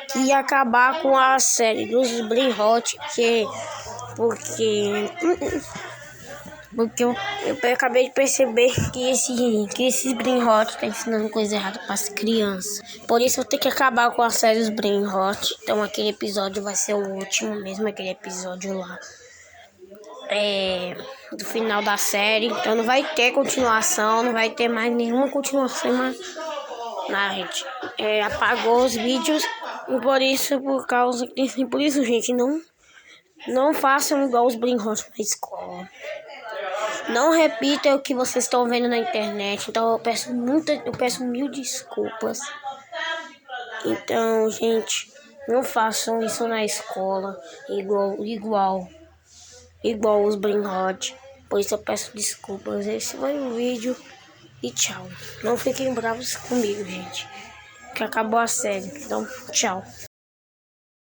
que ia acabar com a série dos Brain Rot, porque eu acabei de perceber que esse Brain Rot tá ensinando coisa errada para as crianças. Por isso eu tenho que acabar com a série dos Brain Rot. Então aquele episódio vai ser o último mesmo, aquele episódio lá do final da série. Então não vai ter continuação, não vai ter mais nenhuma continuação, mas a gente apagou os vídeos. E por isso, gente, não façam igual os Brain Rot na escola. Não repita o que vocês estão vendo na internet. Então eu peço mil desculpas. Então, gente, não façam isso na escola igual os Brain Rot. Por isso eu peço desculpas. Esse foi o vídeo e tchau. Não fiquem bravos comigo, gente, que acabou a série. Então, tchau.